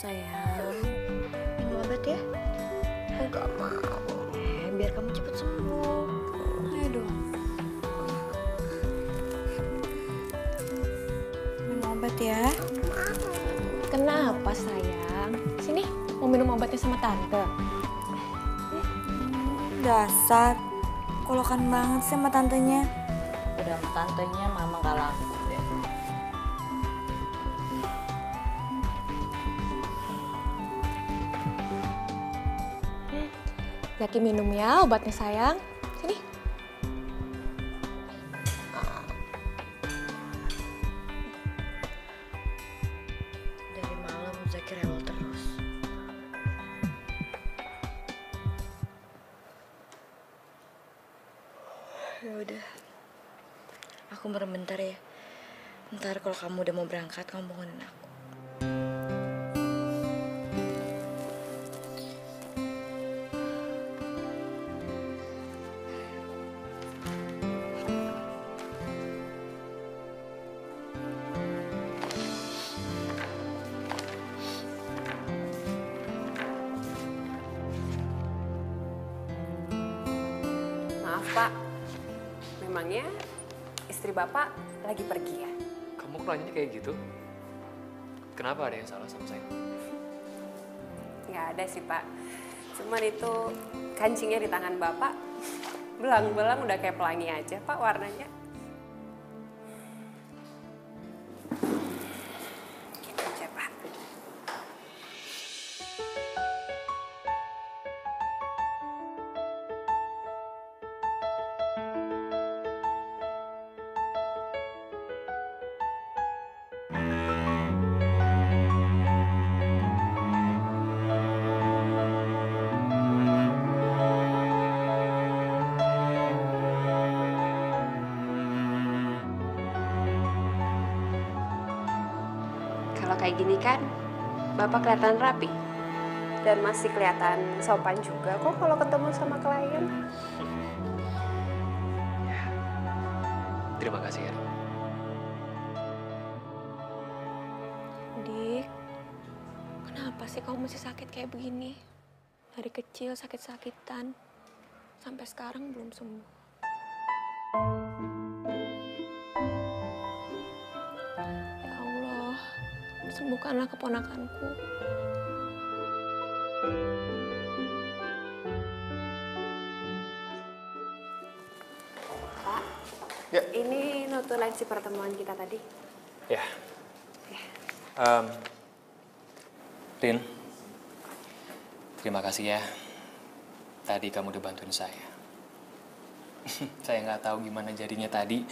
Sayang, minum obat ya? Enggak mau. Biar kamu cepet sembuh. Ayo dong. Minum obat ya. Kenapa sayang? Sini, mau minum obatnya sama tante. Dasar, kolokan banget sih sama tantenya. Udah sama tantenya mama gak laku deh. Zaki minum ya obatnya sayang. Sini. Dari malam Zaki rewel terus. Ya udah. Aku merem bentar ya. Ntar kalau kamu udah mau berangkat, kamu bangunin aku. Maaf Pak, memangnya istri Bapak lagi pergi ya? Kamu kok nanyanya kayak gitu? Kenapa ada yang salah sama saya? Nggak ada sih Pak, cuman itu kancingnya di tangan Bapak, belang-belang udah kayak pelangi aja Pak warnanya. Gitu aja Pak. Kalau kayak gini kan, Bapak kelihatan rapi. Dan masih kelihatan sopan juga kok kalau ketemu sama klien. Terima kasih ya. Dik, kenapa sih kamu masih sakit kayak begini? Dari kecil sakit-sakitan, sampai sekarang belum sembuh. Ya Allah, sembuhkanlah keponakanku. Pak, Ya. ini notulensi pertemuan kita tadi. Ya. Rin, terima kasih ya. Tadi kamu udah bantuin saya. Saya nggak tahu gimana jadinya tadi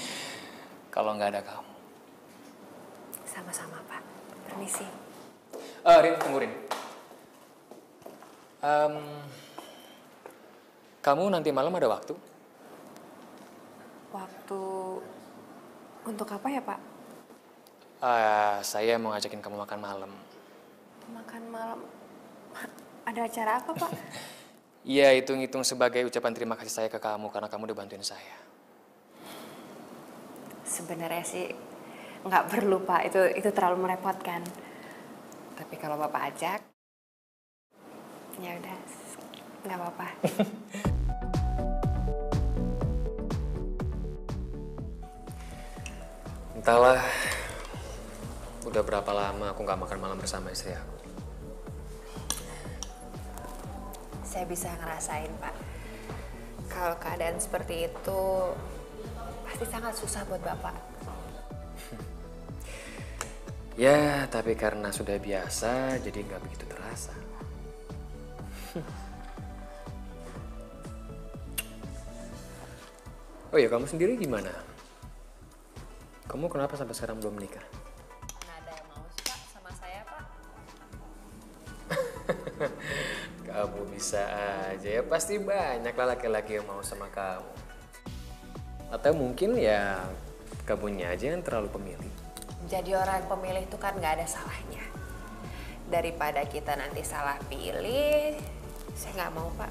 kalau nggak ada kamu. Sama-sama Pak, permisi. Rin, tunggu Rin. Kamu nanti malam ada waktu? Waktu untuk apa ya Pak? Saya mau ngajakin kamu makan malam. Makan malam. Ada acara apa Pak? Iya, hitung-hitung sebagai ucapan terima kasih saya ke kamu karena kamu udah bantuin saya. Sebenarnya sih nggak perlu Pak, itu terlalu merepotkan. Tapi kalau Bapak ajak, ya udah, nggak apa-apa. Entahlah, udah berapa lama aku nggak makan malam bersama istri aku. Saya bisa ngerasain Pak, kalau keadaan seperti itu pasti sangat susah buat Bapak. Ya, tapi karena sudah biasa, jadi nggak begitu terasa. Oh ya, kamu sendiri gimana? Kamu kenapa sampai sekarang belum menikah? Nggak ada yang mau sih Pak sama saya Pak. Kamu bisa aja ya, pasti banyak lah laki-laki yang mau sama kamu. Atau mungkin ya kamunya aja yang terlalu pemilih. Jadi orang yang pemilih itu kan nggak ada salahnya. Daripada kita nanti salah pilih, saya nggak mau Pak.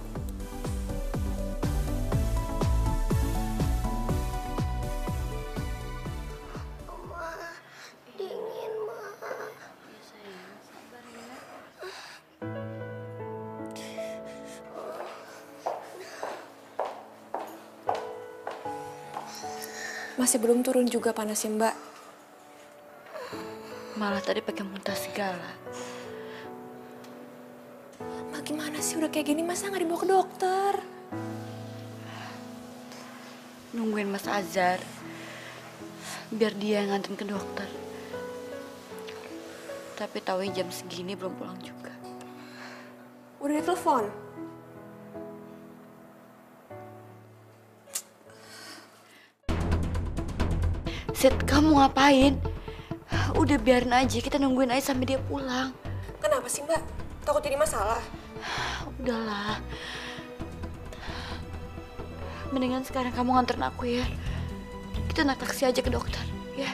Dingin, Ma. Ya sayang, sabar ya. Masih belum turun juga panasnya, Mbak. Malah tadi pakai muntah segala. Mbak gimana sih udah kayak gini masa nggak dibawa ke dokter? Nungguin Mas Azhar. Biar dia yang nganterin ke dokter. Tapi taunya jam segini belum pulang juga. Udah ditelepon? Sid, kamu ngapain? Udah biarin aja, kita nungguin aja sampai dia pulang. Kenapa sih, Mbak? Takut jadi masalah? Udahlah. Mendingan sekarang kamu nganterin aku ya. Kita naik taksi aja ke dokter, ya.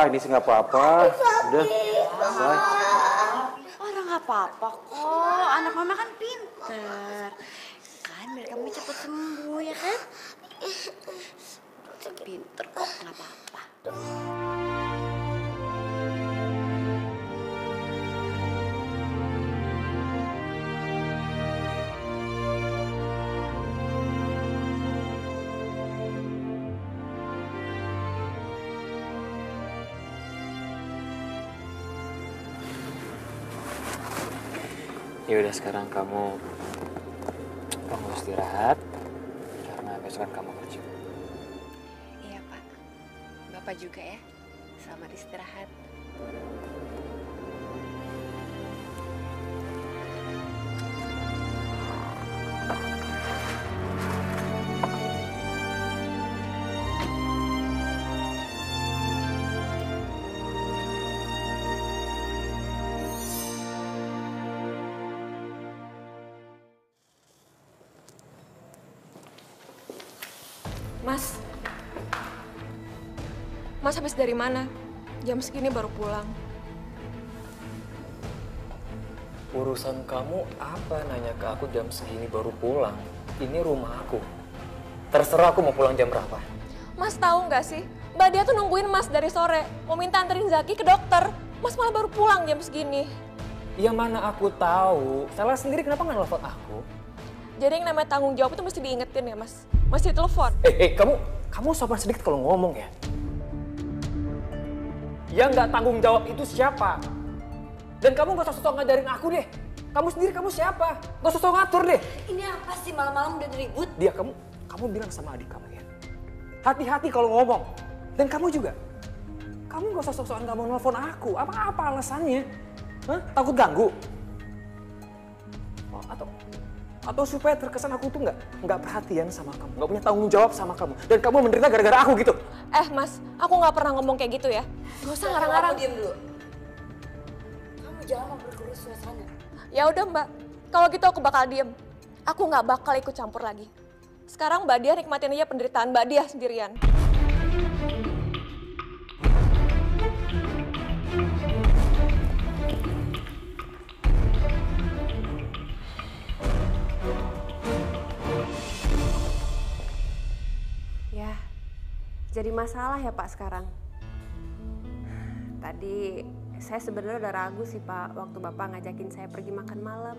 Ini sih nggak apa-apa. Udah, selesai. Orang nggak apa-apa kok. Anak mama kan pinter. Kan biar kamu cepet sembuh ya kan? Pinter kok, nggak apa-apa. Ya udah sekarang kamu istirahat karena besok kan kamu kerja. Iya, Pak. Bapak juga ya. Selamat istirahat. Mas habis dari mana? Jam segini baru pulang. Urusan kamu apa nanya ke aku jam segini baru pulang? Ini rumah aku. Terserah aku mau pulang jam berapa. Mas tahu nggak sih? Mbak dia tuh nungguin Mas dari sore. Mau minta anterin Zaki ke dokter. Mas malah baru pulang jam segini. Yang mana aku tahu. Salah sendiri kenapa nggak nelfon aku? Jadi yang namanya tanggung jawab itu mesti diingetin ya, Mas? Mesti ditelepon. Kamu sopan sedikit kalau ngomong ya. Yang nggak tanggung jawab itu siapa? Dan kamu gak usah sosok ngajarin aku deh. Kamu sendiri kamu siapa? Gak usah sosok ngatur deh. Ini apa sih malam-malam udah ribut? Dia kamu bilang sama adik kamu ya. Hati-hati kalau ngomong. Dan kamu juga. Kamu gak usah sok-sokan gak mau nelfon aku. Apa alasannya? Hah? Takut ganggu? Oh, atau supaya terkesan aku tuh nggak perhatian sama kamu, nggak punya tanggung jawab sama kamu, dan kamu menderita gara-gara aku gitu. Mas, aku nggak pernah ngomong kayak gitu ya. Gak usah ngarang-ngarang. Diam dulu. Kamu jangan memperkeruh suasana. Ya udah Mbak, kalau gitu aku bakal diem. Aku nggak bakal ikut campur lagi. Sekarang Mbak Dia nikmatin aja penderitaan Mbak Dia sendirian. Ya, jadi masalah ya Pak sekarang. Tadi saya sebenarnya udah ragu sih Pak waktu Bapak ngajakin saya pergi makan malam.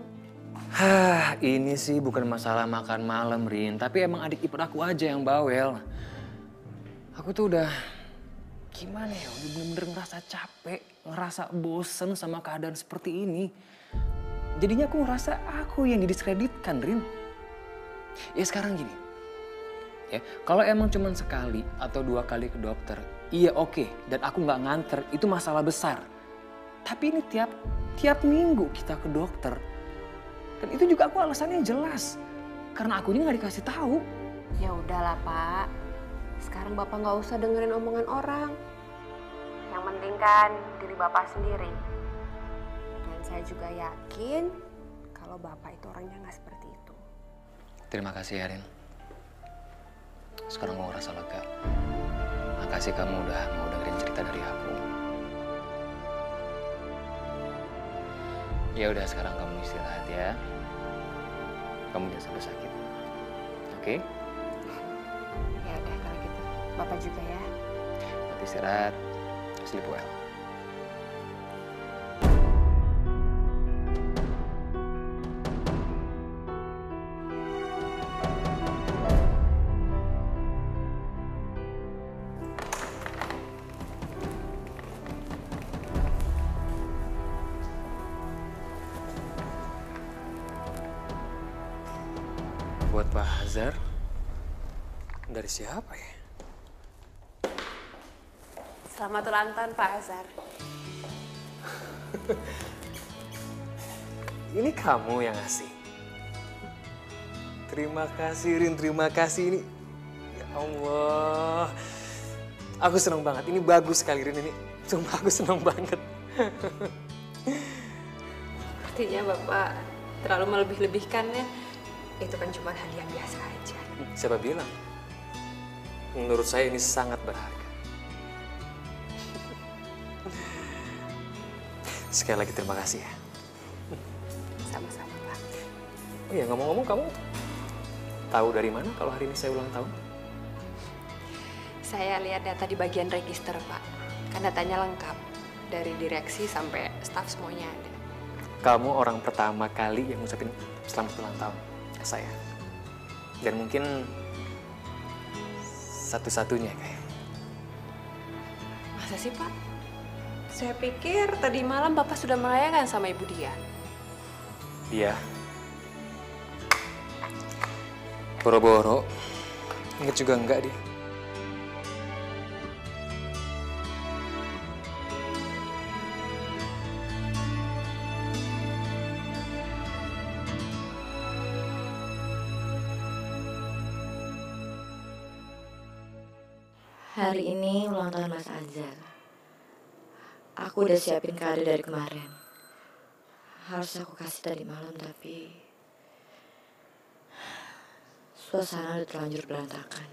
Ini sih bukan masalah makan malam, Rin. Tapi emang adik ipar aku aja yang bawel. Aku tuh udah gimana ya, udah bener-bener ngerasa capek, ngerasa bosen sama keadaan seperti ini. Jadinya aku ngerasa aku yang didiskreditkan, Rin. Ya sekarang gini, Ya, kalau emang cuma sekali atau 2 kali ke dokter, iya oke, dan aku nggak nganter, itu masalah besar. Tapi ini tiap minggu kita ke dokter. Dan itu juga aku alasannya jelas. Karena aku ini nggak dikasih tahu. Ya udahlah Pak, sekarang Bapak nggak usah dengerin omongan orang. Yang penting kan diri Bapak sendiri. Dan saya juga yakin kalau Bapak itu orangnya nggak seperti itu. Terima kasih ya, Rin. Sekarang gue ngerasa lega. Makasih kamu udah mau dengerin cerita dari aku. Ya udah, sekarang kamu istirahat ya. Kamu jangan sampai sakit. Oke? Ya udah kalau gitu, Bapak juga ya. Nanti istirahat. Sleep well. Buat Pak Hazar, dari siapa ya? Selamat ulang tahun Pak Azhar. Ini kamu yang ngasih. Terima kasih, Rin. Terima kasih ini. Ya Allah. Aku senang banget. Ini bagus sekali, Rin. Ini sumpah aku senang banget. Artinya Bapak terlalu melebih-lebihkannya. Itu kan cuma hadiah biasa aja. Siapa bilang? Menurut saya ini sangat berharga. Sekali lagi terima kasih ya. Sama-sama Pak. Oh iya, ngomong-ngomong kamu tahu dari mana kalau hari ini saya ulang tahun? Saya lihat data di bagian register Pak. Kan datanya lengkap. Dari direksi sampai staf semuanya ada. Kamu orang pertama kali yang ngucapin selamat ulang tahun ke saya. Dan mungkin satu-satunya kayak. Masa sih Pak? Saya pikir tadi malam Bapak sudah merayakan sama Ibu Dia. Iya. Boro-boro. Ingat juga enggak dia. Hari ini ulang tahun Mas Azhar. Aku udah siapin kado dari kemarin. Harus aku kasih tadi malam, tapi suasana udah terlanjur berantakan.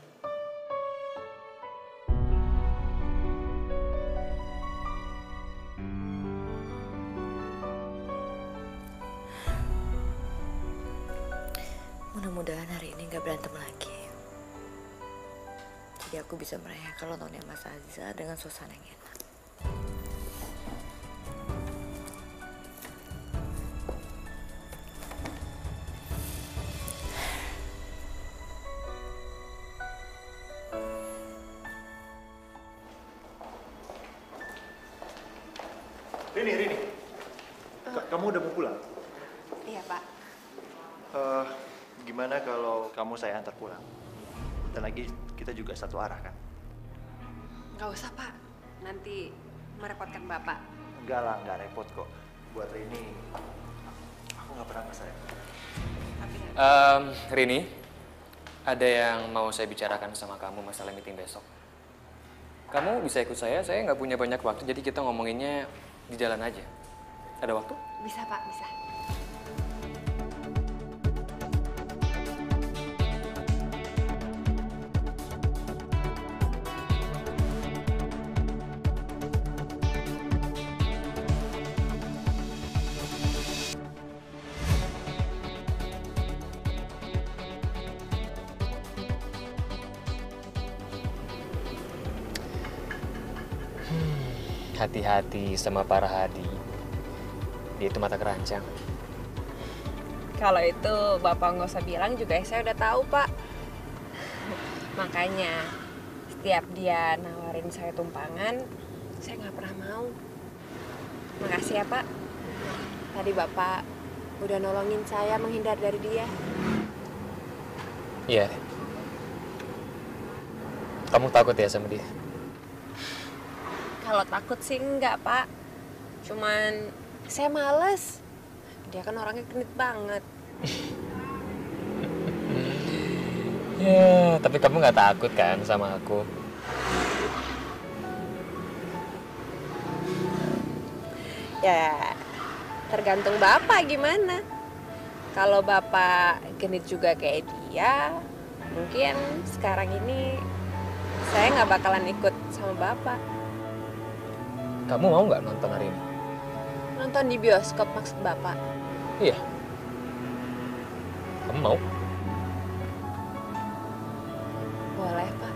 Mudah-mudahan hari ini gak berantem lagi. Jadi aku bisa merayakan ulang tahunnya Mas Azhar dengan suasana yang enak. Rini. Kamu udah mau pulang? Iya Pak. Gimana kalau kamu saya antar pulang? Bentar lagi kita juga satu arah kan? Nggak usah Pak. Nanti merepotkan Bapak. Enggak lah, nggak repot kok. Buat Rini, aku nggak pernah sayang. Rini, ada yang mau saya bicarakan sama kamu masalah meeting besok. Kamu bisa ikut saya nggak punya banyak waktu, jadi kita ngomonginnya di jalan aja. Ada waktu? Bisa Pak, bisa. Hati-hati sama para Hadi. Dia itu mata keranjang. Kalau itu Bapak nggak usah bilang juga saya udah tahu Pak. Makanya setiap dia nawarin saya tumpangan, saya nggak pernah mau. Makasih ya Pak. Tadi Bapak udah nolongin saya menghindar dari dia. Iya. Kamu takut ya sama dia? Kalau takut sih enggak, Pak. Cuman saya males. Dia kan orangnya genit banget. Ya, tapi kamu nggak takut kan sama aku? Ya, tergantung Bapak gimana. Kalau Bapak genit juga kayak dia, mungkin sekarang ini saya nggak bakalan ikut sama Bapak. Kamu mau nggak nonton hari ini? Nonton di bioskop maksud Bapak? Iya. Kamu mau? Boleh, Pak.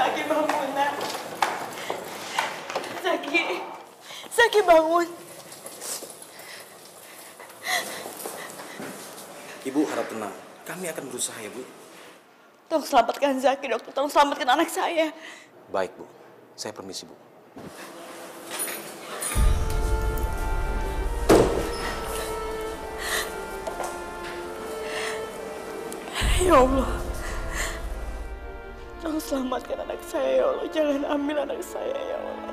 Zaki bangun, nak. Zaki bangun. Ibu harap tenang. Kami akan berusaha ya, Bu. Tolong selamatkan Zaki, dokter. Tolong selamatkan anak saya. Baik, Bu. Saya permisi, Bu. Ya Allah. Tolong selamatkan anak saya, ya Allah. Jangan ambil anak saya, ya Allah.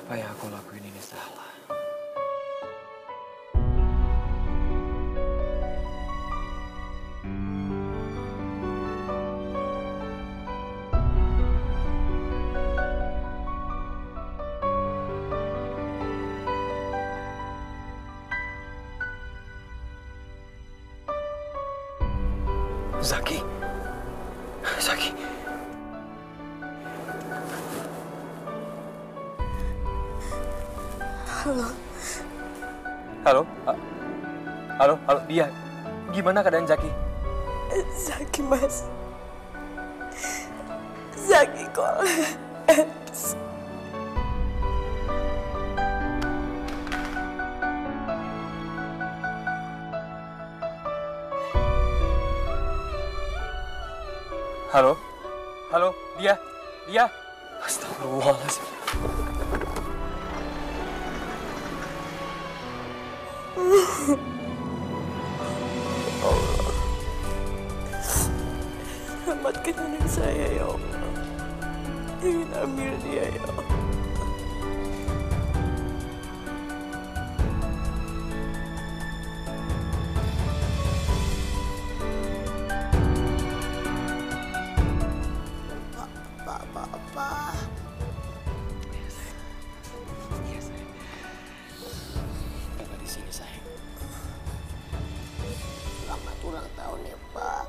Apa yang aku lakuin ini salah? Zaki. Zaki. Halo. Halo? Halo, dia. Gimana keadaan Zaki? Zaki, Mas. Zaki kolaps. Halo? Halo, dia. Astagfirullahaladzim. Allah. Selamatkan anak saya, ya Allah. Ingin ambil dia, ya Allah. Papa. Bapak di sini, sayang. Selamat ulang tahun ya, Pak.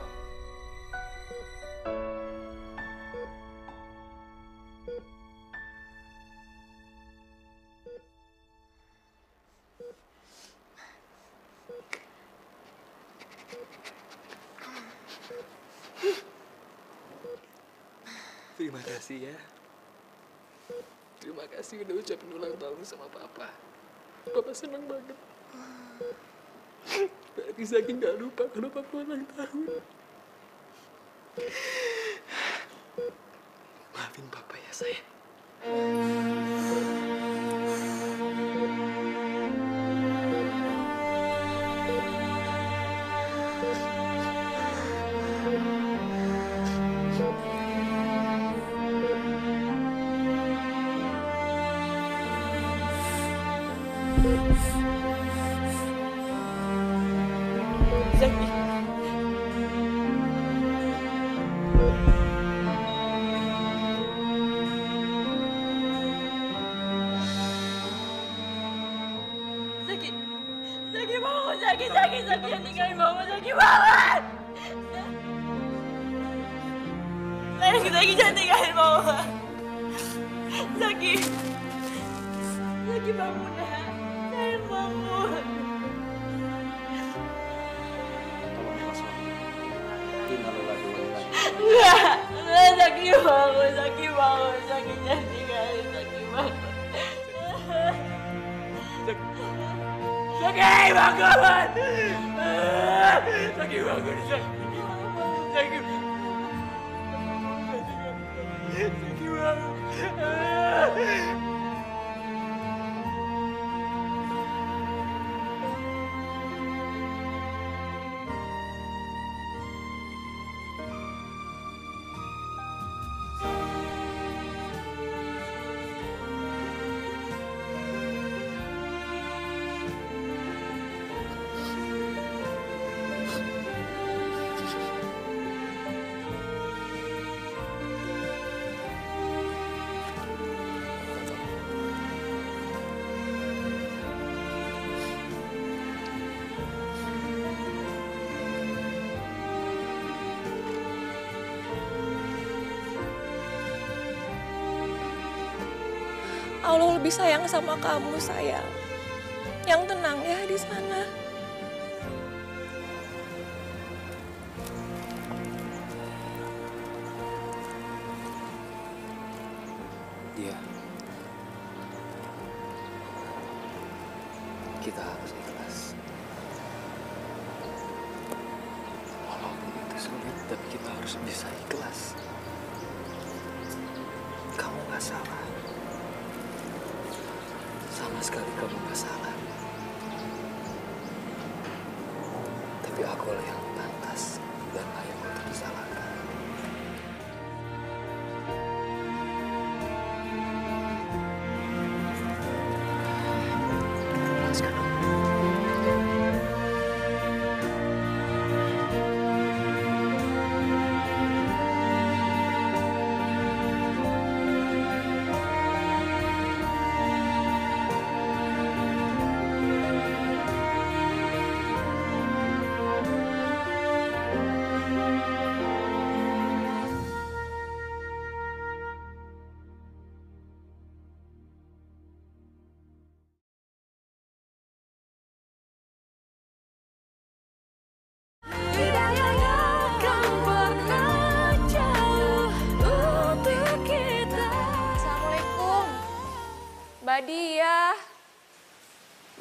Terima kasih ya. Terima kasih udah ucapin ulang tahun sama Papa. Papa senang banget. Berarti Zaki nggak lupa kalau Papa ulang tahun. Maafin Papa ya, sayang. Zaki. Zaki bangun, Zaki yang tinggalin mama, Zaki bangun. Zaki jangan tinggalin mama. Zaki bangun nak. Sayang bangun. Tolong ya, Mas. Innalillahi wa inna ilaihi. Enggak, Zaki bangun, Zaki jangan tinggalin, Zaki bangun. Zaki bangun! Zaki bangun, Zaki bangun. Allah lebih sayang sama kamu, sayang. Yang tenang ya di sana. Dia. Kita harus ikhlas. Walaupun itu sulit, tapi kita harus bisa ikhlas. Kamu gak salah. Sama sekali kamu gak salah. Tapi aku yang pantas dan layak untuk disalahkan. Assalamualaikum. Mbak Dia.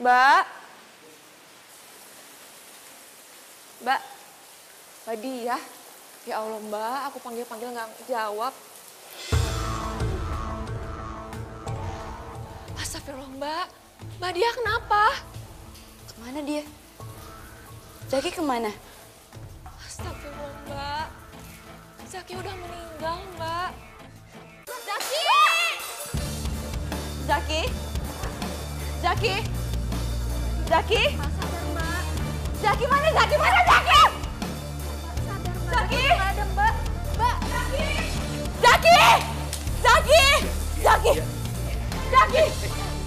Mbak. Mbak Dia. Ya Allah Mbak, aku panggil-panggil nggak jawab. Astagfirullah Mbak. Mbak Dia kenapa? Kemana dia? Zaki kemana? Astagfirullah Mbak. Zaki udah meninggal Mbak. Zaki! Zaki? Zaki? Zaki? Sadar Mbak. Zaki mana? Zaki mana? Zaki? Sadar Mbak. Zaki! Nggak ada Mbak. Mbak. Zaki! Zaki! Zaki! Zaki! Zaki!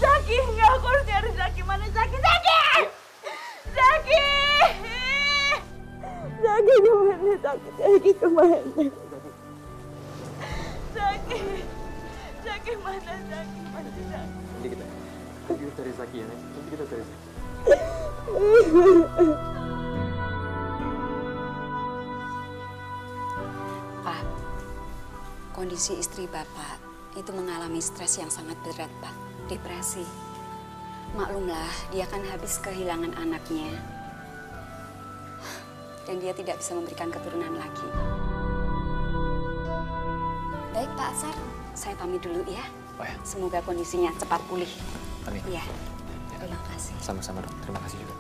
Zaki! Nggak, aku harus nyari Zaki. Mana Zaki? Zaki! Zaki! Zaki kemana? Zaki kemana? Zaki! Zaki mana? Zaki mana? Zaki? Nanti kita cari Zaki ya, nanti kita cari Zaki. Pak, kondisi istri Bapak itu mengalami stres yang sangat berat, Pak. Depresi. Maklumlah, dia kan habis kehilangan anaknya. Dan dia tidak bisa memberikan keturunan lagi. Baik, Pak Asar. Saya pamit dulu ya. Oh ya. Semoga kondisinya cepat pulih. Amin. Iya. Terima kasih. Sama-sama dok, terima kasih juga.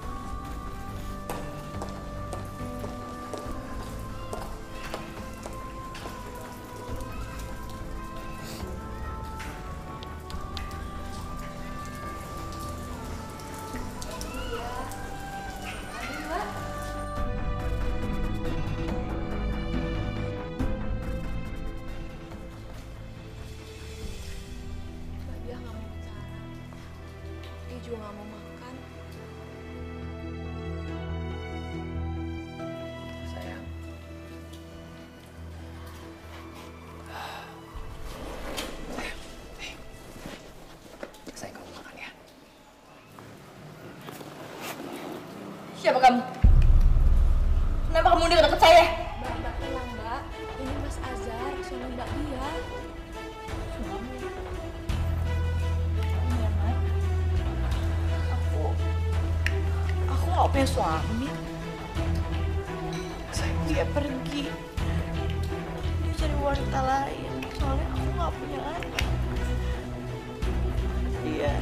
Mbak Dia nggak mau bicara. Dia juga nggak mau makan. Sayang, Siapa kamu? Kenapa kamu deket saya? Mbak tenang, Mbak. Ini Mas Azhar, suami Mbak Dia. Aku gak punya suami. Dia pergi. Dia cari wanita lain. Soalnya aku gak punya anak. Iya.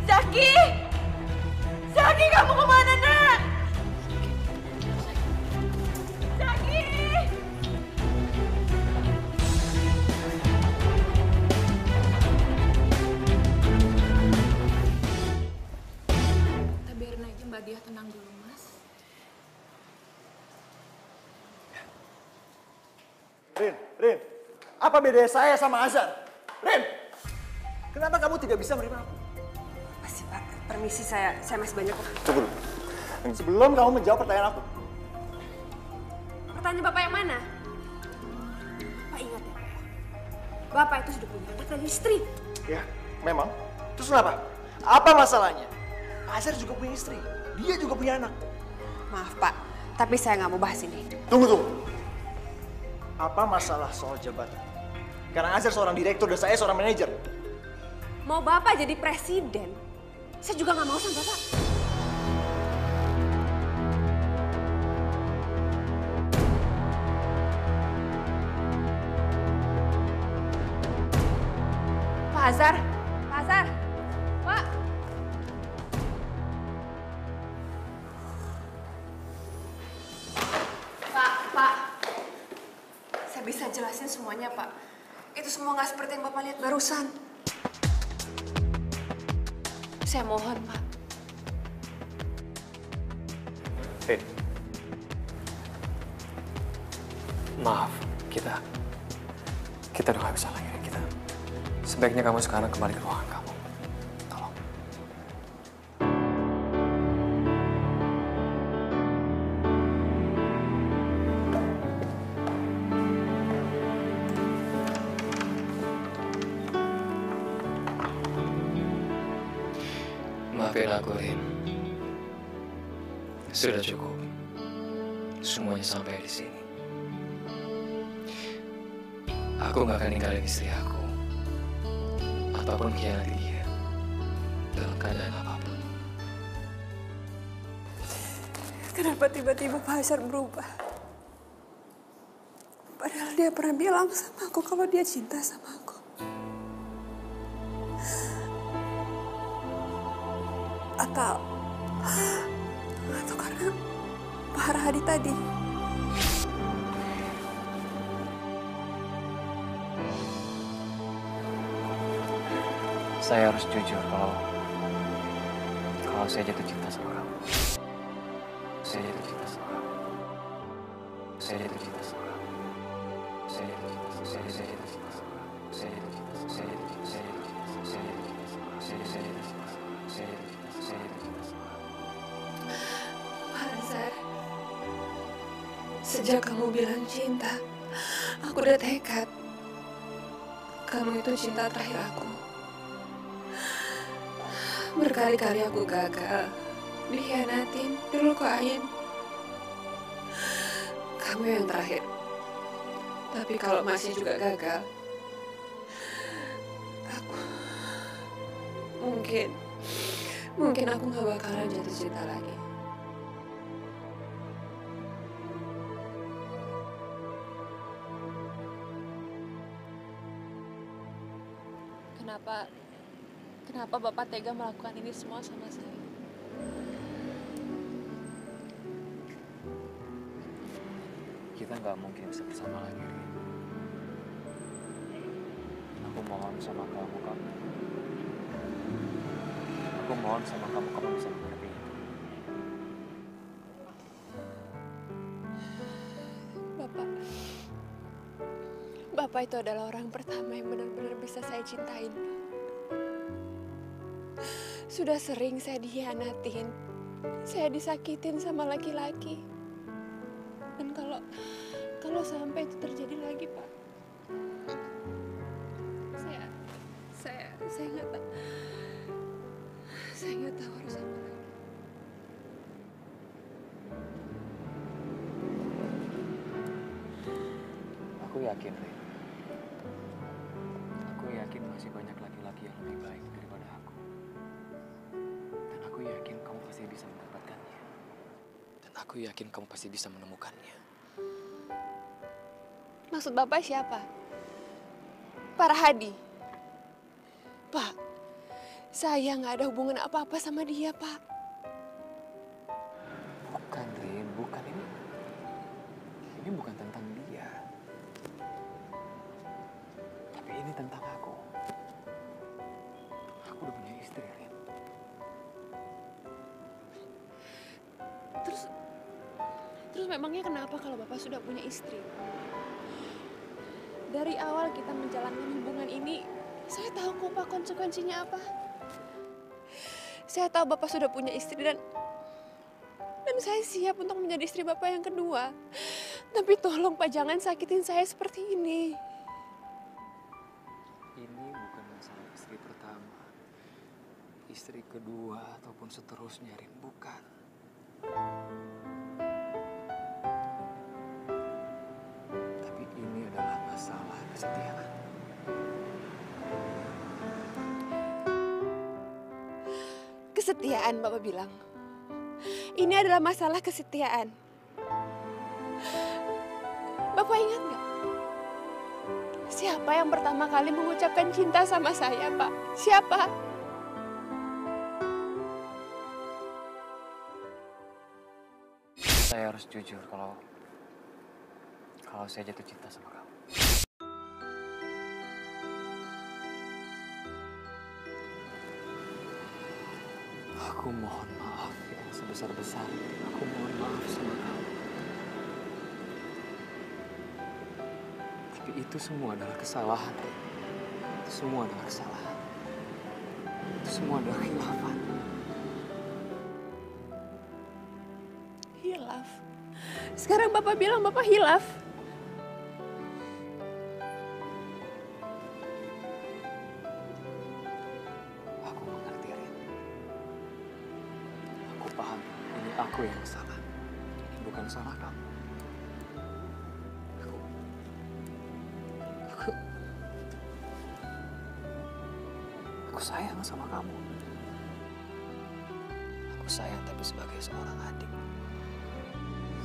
Zaki! Zaki, kamu kemana, nak? Zaki! Kita biarin aja Mbak Dia tenang dulu, Mas. Rin, apa bedanya saya sama Azhar? Rin, kenapa kamu tidak bisa menerima aku? Pasti Pak, permisi saya masih banyak kok. Tunggu dulu. Sebelum kamu menjawab pertanyaan aku. Pertanyaan Bapak yang mana? Bapak ingat ya, Bapak itu sudah punya anak dan istri. Ya, memang. Terus kenapa? Apa masalahnya? Azhar juga punya istri. Dia juga punya anak. Maaf Pak, tapi saya nggak mau bahas ini. Tunggu. Apa masalah soal jabatan? Karena Azhar seorang direktur dan saya seorang manajer. Mau Bapak jadi presiden, saya juga nggak mau sama Bapak. Pak Azhar, Pak. Pak. Saya bisa jelasin semuanya, Pak. Itu semua nggak seperti yang Bapak lihat barusan. Saya mohon, Pak. Rin. Maaf, kita udah gak bisa lagi, Rin. Sebaiknya kamu sekarang kembali ke ruangan kamu. Tolong. Maafin aku, Rin. Sudah cukup. Semuanya sampai di sini. Aku gak akan ninggalin istri aku. Ataupun khianati dia. Dalam keadaan apapun. Kenapa tiba-tiba Pak Azhar berubah? Padahal dia pernah bilang sama aku kalau dia cinta sama aku. Atau karena Pak Harhadi tadi. Saya harus jujur kalau saya jatuh cinta sama kamu. Saya jatuh cinta sama kamu. Saya jatuh cinta sama kamu. Saya jatuh cinta sama kamu. Saya jatuh cinta sama kamu. Saya jatuh cinta sama kamu. Saya jatuh cinta sama kamu. Saya jatuh cinta sama kamu. Saya jatuh cinta sama kamu. Pak Azhar, sejak kamu bilang cinta, aku udah tekad. Kamu itu cinta terakhir aku. Berkali-kali aku gagal, dikhianatin, dilukain. Kamu yang terakhir. Tapi kalau masih juga gagal, aku mungkin aku gak bakalan jatuh cinta lagi. Kenapa Bapak tega melakukan ini semua sama saya? Kita nggak mungkin bisa bersama lagi, Rin. Aku mohon sama kamu. Aku mohon sama kamu bisa mengerti itu. Bapak itu adalah orang pertama yang benar-benar bisa saya cintain. Sudah sering saya dikhianatin, saya disakitin sama laki-laki. Dan kalau sampai itu terjadi lagi, Pak, saya nggak tahu harus apa lagi. yakin, Rin. Aku yakin masih banyak laki-laki yang lebih baik daripada aku. Dan aku yakin kamu pasti bisa mendapatkannya. Dan aku yakin kamu pasti bisa menemukannya. Maksud Bapak siapa? Pak Rahadi? Pak, saya nggak ada hubungan apa-apa sama dia, Pak. Bukan, Rin. Bukan. Ini bukan tentang dia. Tapi ini tentang aku. Aku udah punya istri, Rin. Terus memangnya kenapa kalau Bapak sudah punya istri? Dari awal kita menjalankan hubungan ini, saya tahu kok Pak konsekuensinya apa. Saya tahu Bapak sudah punya istri dan saya siap untuk menjadi istri Bapak yang kedua. Tapi tolong Pak, jangan sakitin saya seperti ini. Ini bukan masalah istri pertama, istri kedua, ataupun seterusnya, Rin. Bukan. Tapi ini adalah masalah kesetiaan. Kesetiaan, Bapak bilang. Ini adalah masalah kesetiaan. Bapak ingat nggak? Siapa yang pertama kali mengucapkan cinta sama saya, Pak? Siapa? Saya harus jujur kalau saya jatuh cinta sama kamu. Aku mohon maaf yang sebesar-besarnya. Aku mohon maaf sama kamu. Tapi itu semua adalah kesalahan. Itu semua adalah kesalahan. Itu semua adalah khilafan. Hilaf. Sekarang Bapak bilang Bapak hilaf. Aku mengerti, Rin. Aku paham. Ini aku yang salah. Ini bukan salah kamu. Aku sayang sama kamu. Aku sayang tapi sebagai seorang adik.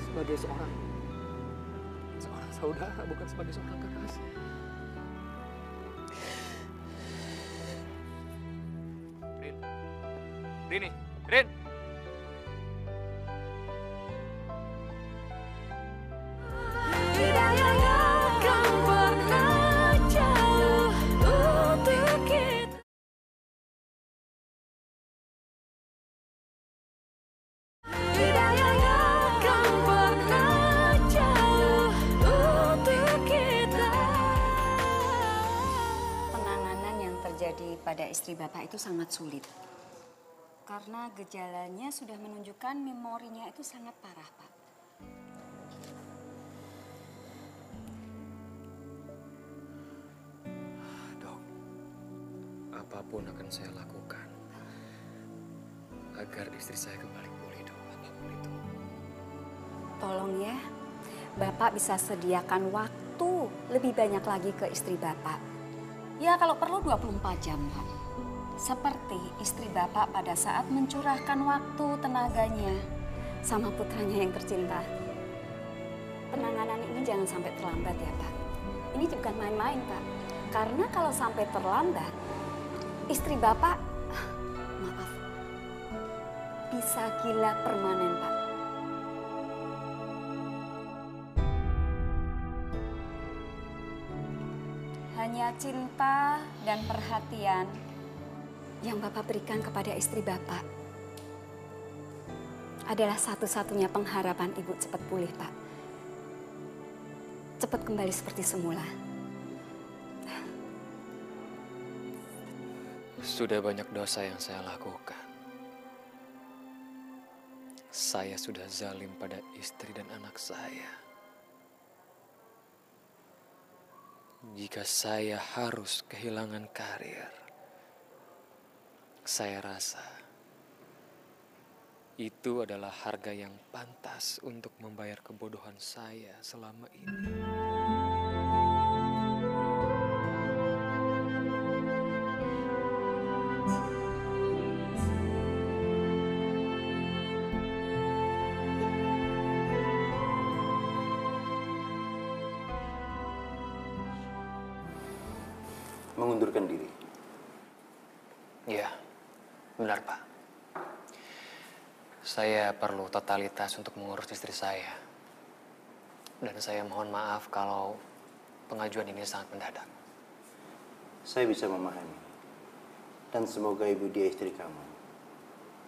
Sebagai seorang saudara, bukan sebagai seorang kekasih. Rin. Penanganan yang terjadi pada istri Bapak itu sangat sulit. Karena gejalanya sudah menunjukkan memorinya itu sangat parah, Pak. Dok, apapun akan saya lakukan agar istri saya kembali pulih, Dok. Apapun itu. Tolong ya, Bapak bisa sediakan waktu lebih banyak lagi ke istri Bapak. Ya kalau perlu 24 jam, Pak. Seperti istri Bapak pada saat mencurahkan waktu tenaganya sama putranya yang tercinta. Penanganan ini jangan sampai terlambat ya, Pak. Ini bukan main-main, Pak. Karena kalau sampai terlambat, istri Bapak, maaf, bisa gila permanen, Pak. Hanya cinta dan perhatian yang Bapak berikan kepada istri Bapak adalah satu-satunya pengharapan Ibu cepat pulih, Pak. Cepat kembali seperti semula. Sudah banyak dosa yang saya lakukan. Saya sudah zalim pada istri dan anak saya. Jika saya harus kehilangan karir, saya rasa itu adalah harga yang pantas untuk membayar kebodohan saya selama ini. mengundurkan diri. Iya, benar Pak. Saya perlu totalitas untuk mengurus istri saya. Dan saya mohon maaf kalau pengajuan ini sangat mendadak. Saya bisa memahami. Dan semoga Ibu Dia istri kamu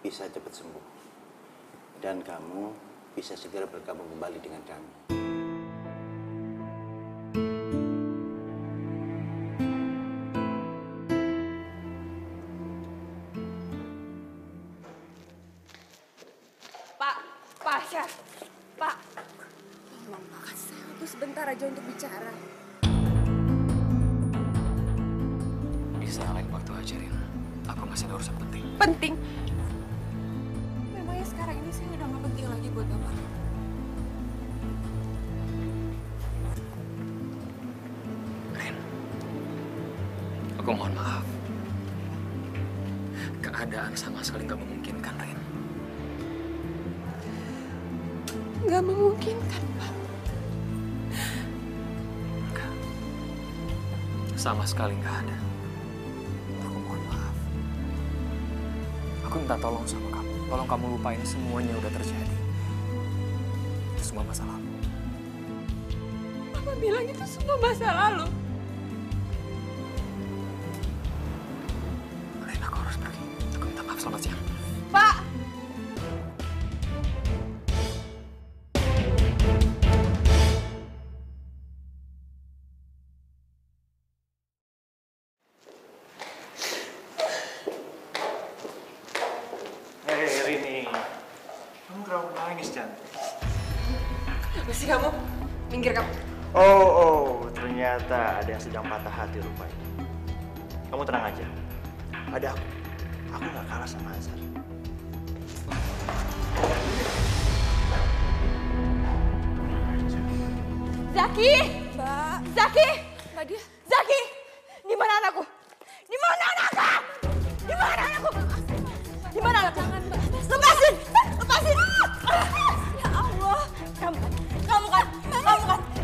bisa cepat sembuh. Dan kamu bisa segera bergabung kembali dengan kami. Pak, Chef. Pak, tolong Pak, kasih saya waktu sebentar aja untuk bicara. Bisa lain waktu aja, Rin. Aku masih ada urusan penting. Penting? Memangnya sekarang ini saya udah gak penting lagi buat Bapak? Rin, aku mohon maaf. Keadaan sama sekali nggak memungkinkan, Rin. Nggak memungkinkan, Pak. Enggak. Sama sekali nggak ada. Aku mohon maaf. Aku minta tolong sama kamu. Tolong kamu lupain semuanya udah terjadi. Itu semua masa lalu. Papa bilang itu semua masa lalu. Rin, aku harus pergi. Aku minta maaf, selamat siang. Pak! Hei Rini, kamu kenapa nangis cantik? Kenapa sih kamu? Minggir kamu. Oh, ternyata ada yang sedang patah hati rupanya. Kamu tenang aja, ada aku. Aku gak kalah sama Azhar. Zaki! Mbak. Zaki! Mbak Dia. Zaki! Di mana anakku? Di mana anakku? Di mana anakku? Di mana anakku? Jangan, Mbak. Lepasin! Lepasin! Ya Allah!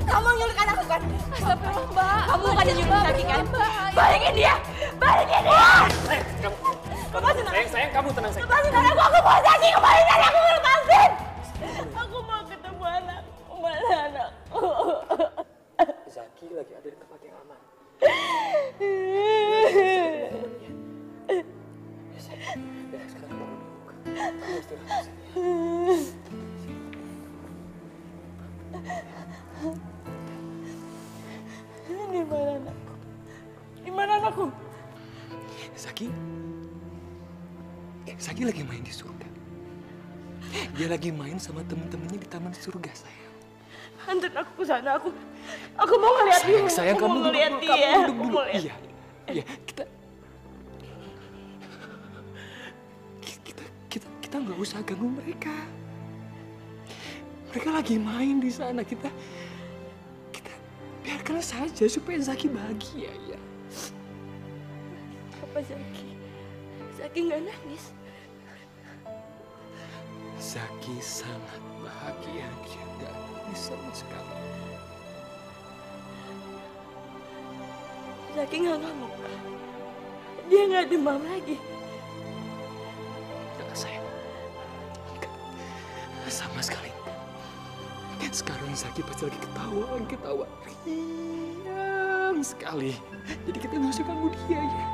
Kamu nyulik anakku kan? Astagfirullah, Mbak. Kamu bukan yang nyulik Zaki kan? Mbak. Balikin dia! Balikin dia! Lepasin anakku! Sayang, kamu tenang, sayang. Lepasin anakku! Aku mau Zaki! Kembaliin anakku! Lepasin! Aku mau ketemu anakku! Mana anakku? Zaki lagi ada di tempat yang aman. Sekarang kamu duduk. Kamu istirahat di sini. Di mana anakku? Di mana anakku? Zaki lagi main di surga. Dia lagi main sama temen-temennya di taman surga, sayang. Antar aku ke sana. Aku mau ngeliat dia. Sayang, Aku kamu mau ngeliat duduk, dia. kamu duduk Aku dulu. mau lihat. Iya, kita nggak usah ganggu mereka. Mereka lagi main di sana. Kita biarkan saja supaya Zaki bahagia, ya. Apa Zaki? Zaki nggak nangis. Zaki sangat bahagia, dia nggak nangis sama sekali. Zaki nggak ngamuk. Dia nggak demam lagi. Enggak, sayang. Enggak. Sama sekali. Sekarang Zaki pasti lagi ketawa riang sekali. Jadi kita nggak usah ganggu dia, ya.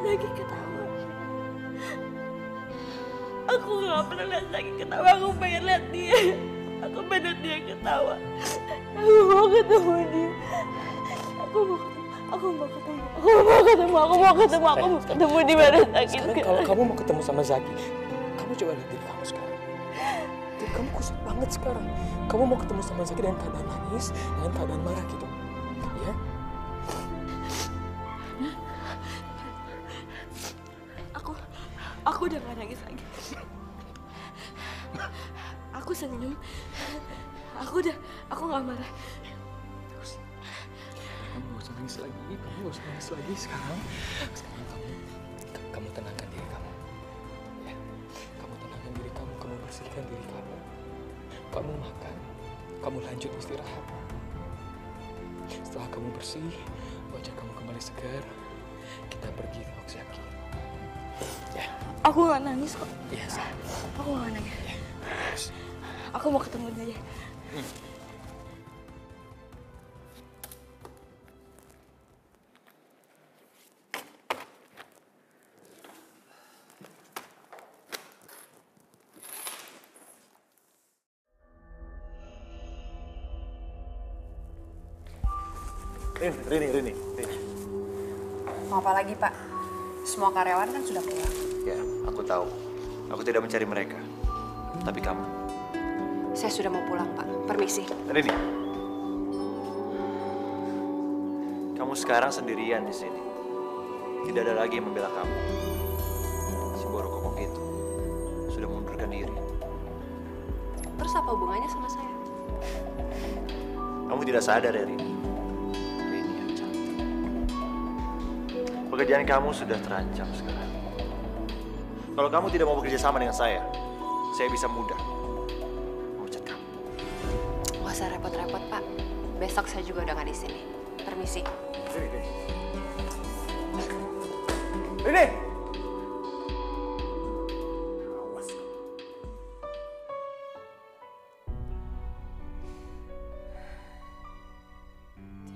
Zaki ketawa. Aku nggak pernah lihat Zaki ketawa. Aku pengen lihat dia. Aku pengen lihat dia ketawa. Aku mau ketemu dia. Aku mau ketemu di mana Zaki Sekarang kalau kamu mau ketemu sama Zaki, kamu coba lihat diri kamu sekarang. Diri kamu kusut banget sekarang. Kamu mau ketemu sama Zaki dengan keadaan nangis, dengan keadaan marah gitu, ya? Aku udah gak nangis lagi. Aku senyum. Aku gak marah. Kamu gak usah nangis lagi, sekarang kamu tenangkan diri kamu, ya. Kamu tenangkan diri kamu, kamu bersihkan diri kamu. Kamu makan, kamu lanjut istirahat. Setelah kamu bersih, wajah kamu kembali segar, sudah pergi kok, Zaki. Ya. Aku nggak nangis kok. Iya, sayang. Aku nggak nangis. Ya. Aku mau ketemu dia. Rini. Mau apa lagi, Pak? Semua karyawan kan sudah pulang. Ya, aku tahu. Aku tidak mencari mereka. Tapi kamu. Saya sudah mau pulang, Pak. Permisi. Rini. Kamu sekarang sendirian di sini. Tidak ada lagi yang membela kamu. Si Borok Kokok itu sudah mengundurkan diri. Terus apa hubungannya sama saya? Kamu tidak sadar ya, Rini? Rini yang cantik. Pekerjaan kamu sudah terancam sekarang. Kalau kamu tidak mau bekerja sama dengan saya bisa mudah memecat kamu. Nggak usah repot-repot, Pak. Besok saya juga udah nggak di sini. Permisi. Rini!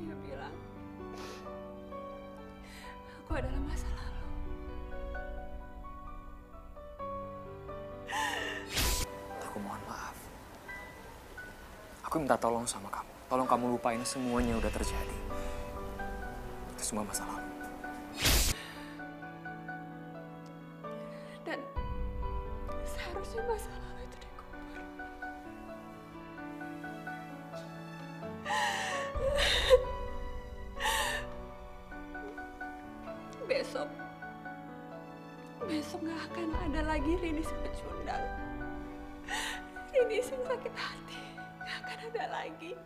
Dia bilang aku adalah masa lalu. Aku mohon maaf. Aku minta tolong sama kamu. Tolong kamu lupain semuanya udah terjadi. Itu semua masa lalu. Dan seharusnya masa lalu itu dikubur. Besok gak akan ada lagi Rini si pecundang. Rini si sakit hati gak akan ada lagi.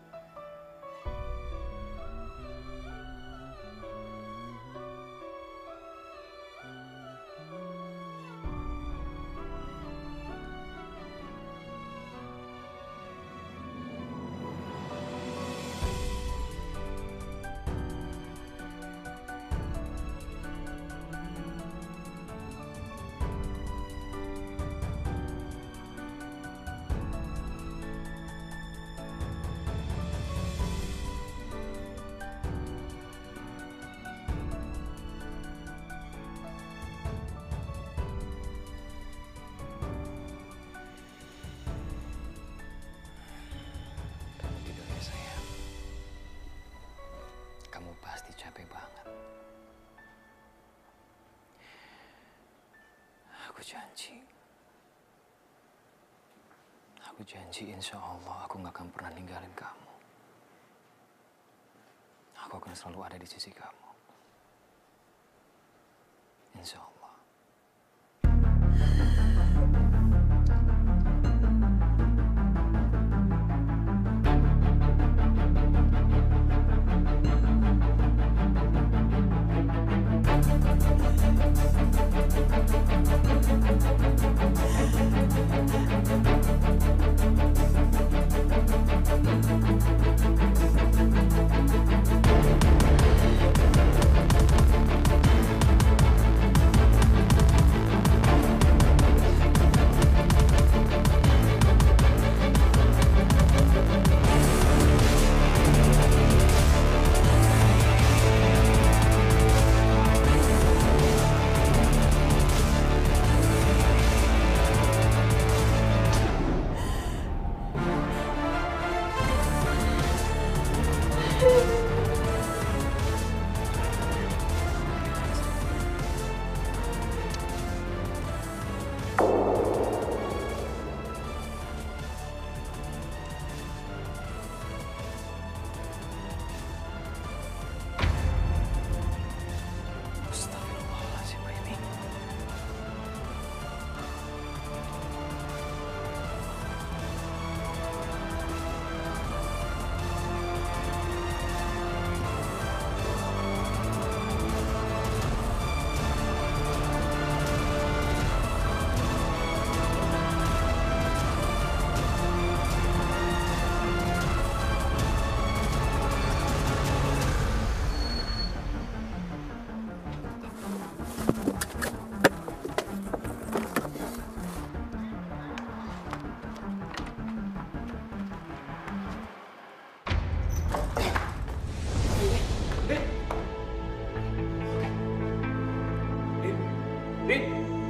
Kamu pasti capek banget. Aku janji insya Allah aku gak akan pernah ninggalin kamu. Aku akan selalu ada di sisi kamu. Insya Allah.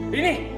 Ini!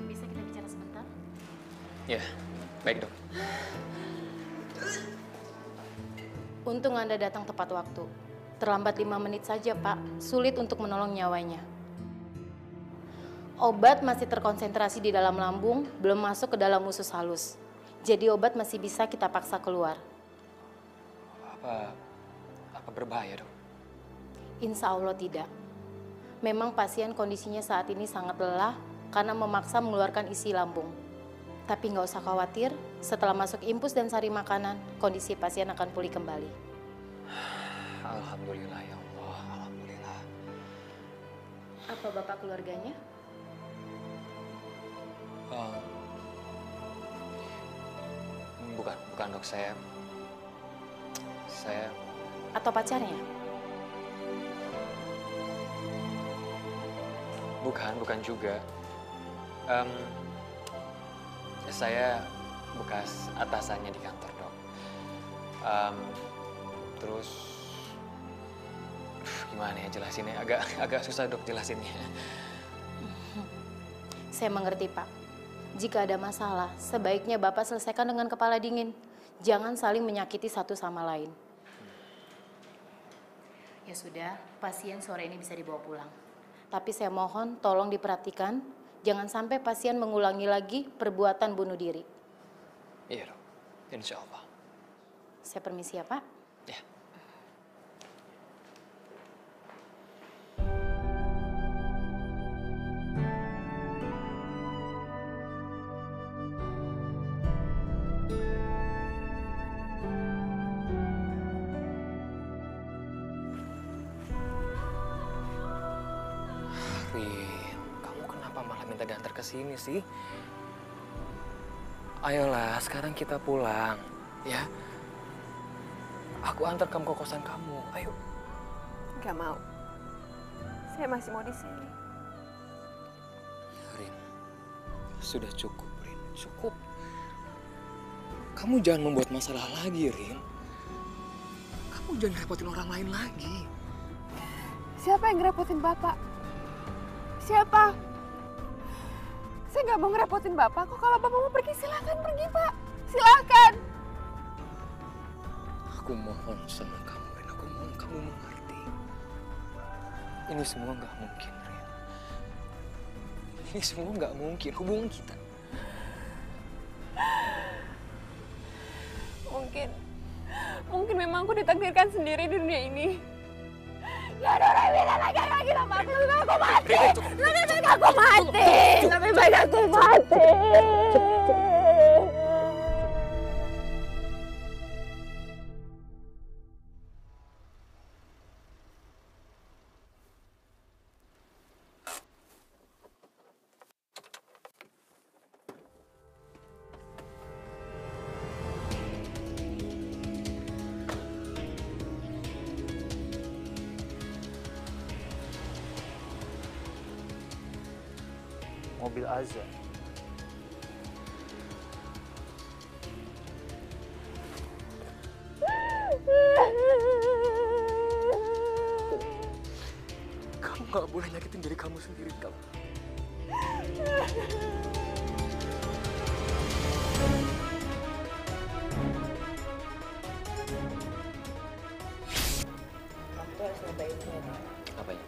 Bisa kita bicara sebentar? Ya, baik dok. Untung Anda datang tepat waktu. Terlambat 5 menit saja, Pak. Sulit untuk menolong nyawanya. Obat masih terkonsentrasi di dalam lambung, belum masuk ke dalam usus halus. Jadi obat masih bisa kita paksa keluar. Apa berbahaya, dok? Insya Allah tidak. Memang pasien kondisinya saat ini sangat lelah karena memaksa mengeluarkan isi lambung. Tapi nggak usah khawatir, setelah masuk infus dan sari makanan, kondisi pasien akan pulih kembali. Alhamdulillah ya Allah, alhamdulillah. Apa Bapak keluarganya? Bukan dok, saya... Atau pacarnya? Bukan juga. Saya bekas atasannya di kantor, dok. Terus gimana ya jelasinnya? Agak susah, dok, jelasinnya. Saya mengerti, Pak. Jika ada masalah, sebaiknya Bapak selesaikan dengan kepala dingin. Jangan saling menyakiti satu sama lain. Ya sudah, pasien sore ini bisa dibawa pulang. Tapi saya mohon tolong diperhatikan, jangan sampai pasien mengulangi lagi perbuatan bunuh diri. Iya, dok. Insya Allah. Saya permisi ya, Pak. Ya. Rin, kamu kenapa malah minta diantar ke sini sih? Ayolah, sekarang kita pulang, ya. Aku antar kamu ke kosan kamu, ayo. Gak mau. Saya masih mau di sini. Rin, sudah cukup, Rin, cukup. Kamu jangan membuat masalah lagi, Rin. Kamu jangan repotin orang lain lagi. Siapa yang ngerepotin Bapak? Siapa? Saya nggak mau ngerepotin Bapak kok. Kalau Bapak mau pergi, silakan pergi, Pak. Silakan. Aku mohon sama kamu, Rin. Aku mohon kamu mengerti. Ini semua nggak mungkin, Rin. Ini semua nggak mungkin. Hubungan kita. Mungkin memang aku ditakdirkan sendiri di dunia ini. Gak ada orang yang bisa lagi sama aku. Lebih baik aku mati. Lebih baik aku mati. Mobil Azza. Kamu nggak boleh nyakitin diri kamu sendiri, kamu. Kamu tuh harus nyobain ini. Apanya?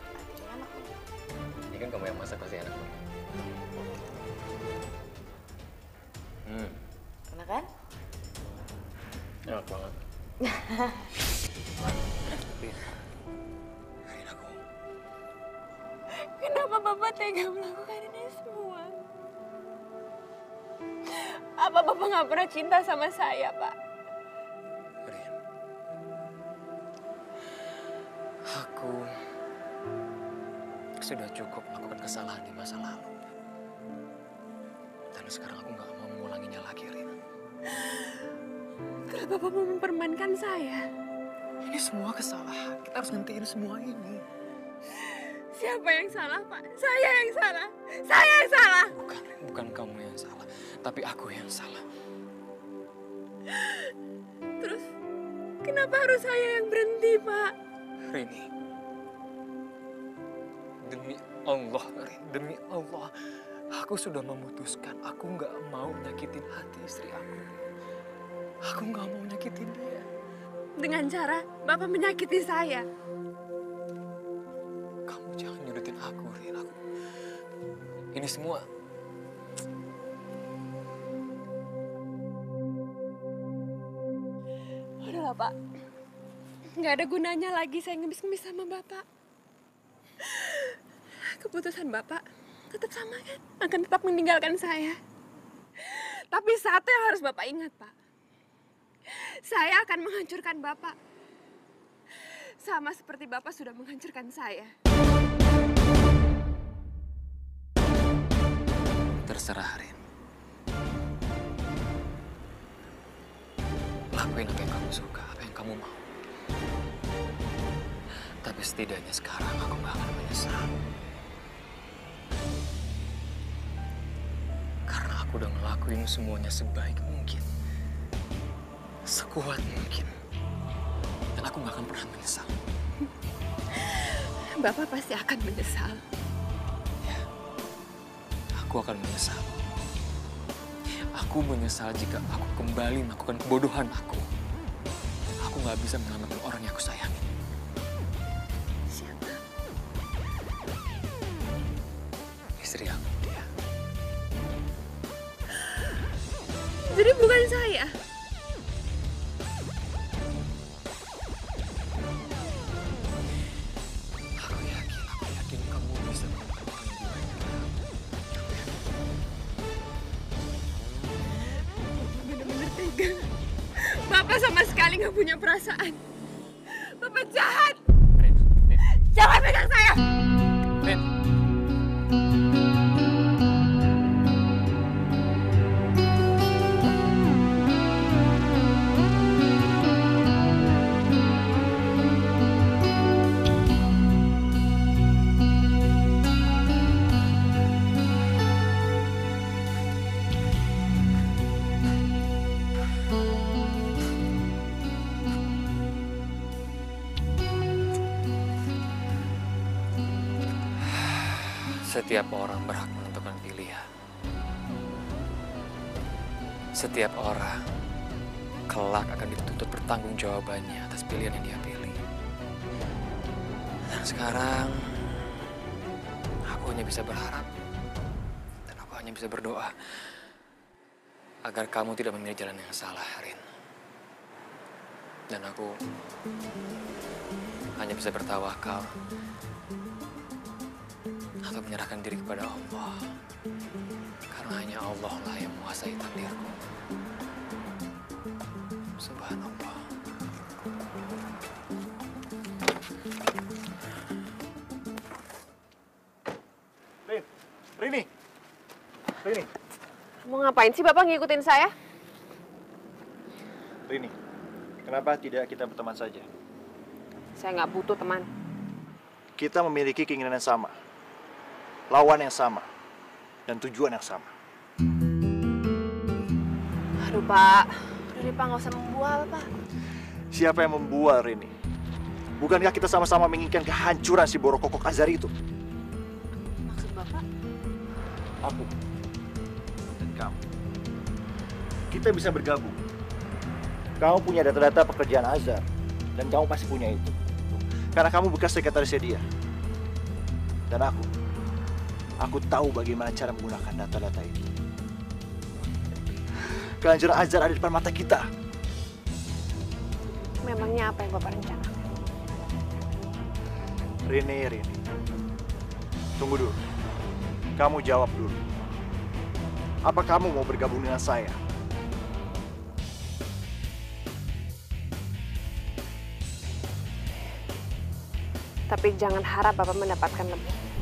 Artinya enak loh. Ini kan kamu yang masak pasti enak. Enak kan? Enak banget. Rin, aku. Kenapa Bapak tega melakukan ini semua? Apa Bapak nggak pernah cinta sama saya, Pak? Rin. Aku sudah cukup melakukan kesalahan di masa lalu. Dan sekarang aku nggak mau mengulanginya lagi, Rin. Kalau Bapak mau mempermainkan saya, Ini semua kesalahan. Kita harus ngentiin semua ini. siapa yang salah, Pak? Saya yang salah. Saya yang salah. Bukan, Rin. Bukan kamu yang salah. Tapi aku yang salah. Terus, kenapa harus saya yang berhenti, Pak? Rini. Demi Allah, Rin. Demi Allah. Aku sudah memutuskan. Aku nggak mau nyakitin hati istri aku. Aku nggak mau nyakitin dia. Dengan cara Bapak menyakiti saya. Kamu jangan nyudutin aku, Rin. Ini semua... Udahlah, Pak. Nggak ada gunanya lagi saya ngemis-ngemis sama Bapak. Keputusan Bapak tetap sama kan? Akan tetap meninggalkan saya. Tapi satu yang harus Bapak ingat, Pak. Saya akan menghancurkan Bapak. Sama seperti Bapak sudah menghancurkan saya. Terserah, Rin. Lakuin apa yang kamu suka, apa yang kamu mau. Tapi setidaknya sekarang aku gak akan menyesal. Karena aku udah ngelakuin semuanya sebaik mungkin. Sekuat mungkin. Dan aku gak akan pernah menyesal. Bapak pasti akan menyesal. Ya, aku akan menyesal. Aku menyesal jika aku kembali melakukan kebodohan aku. Aku gak bisa menyelamatkan orang yang aku sayangi. Siapa? Istri aku, dia. Jadi bukan saya. Aku yakin kamu bisa menemukan orang yang baik. Bener-bener tega. Bapak sama sekali nggak punya perasaan. Bapak jahat. Rin. Jangan pegang saya. Rin. Setiap orang berhak menentukan pilihan. Setiap orang kelak akan dituntut pertanggungjawabannya atas pilihan yang dia pilih. Dan sekarang aku hanya bisa berharap dan aku hanya bisa berdoa agar kamu tidak memilih jalan yang salah, Rin. Dan aku hanya bisa bertawakal atau menyerahkan diri kepada Allah. Karena hanya Allah lah yang menguasai takdirku. Subhanallah. Rini. Mau ngapain sih Bapak ngikutin saya? Rini, kenapa tidak kita berteman saja? Saya nggak butuh teman. Kita memiliki keinginan yang sama, lawan yang sama, dan tujuan yang sama. Aduh Pak, udah Pak nggak usah membual Pak. Siapa yang membual, Rini? Bukankah kita sama-sama menginginkan kehancuran si Boro Kokok Azari itu? Maksud Bapak? Aku dan kamu. Kita bisa bergabung. Kamu punya data-data pekerjaan Azhar, dan kamu pasti punya itu. Karena kamu bekas sekretarisnya dia. Dan aku tahu bagaimana cara menggunakan data-data ini. Kehancuran Azhar ada di depan mata kita. Memangnya apa yang Bapak rencanakan? Rini. Tunggu dulu. Kamu jawab dulu. Apa kamu mau bergabung dengan saya? Tapi jangan harap Bapak mendapatkan lebih.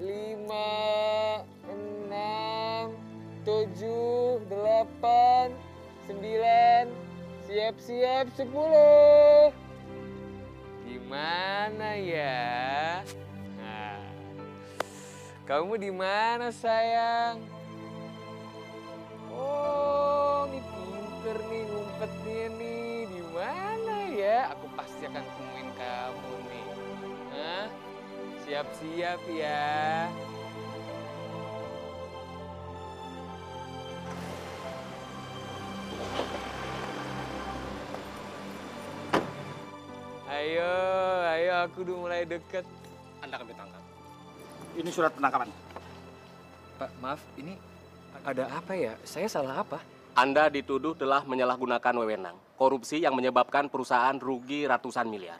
5, 6, 7, 8, 9, siap-siap 10. Gimana ya? Nah, kamu di mana sayang? Oh, ini pinter nih ngumpetnya nih. Di mana ya? Aku pasti akan temuin kamu nih. Hah? Siap-siap ya. Ayo, aku udah mulai deket. Anda akan ditangkap. Ini surat penangkapan. Pak, maaf, ini ada apa ya? Saya salah apa? Anda dituduh telah menyalahgunakan wewenang, korupsi yang menyebabkan perusahaan rugi ratusan miliar.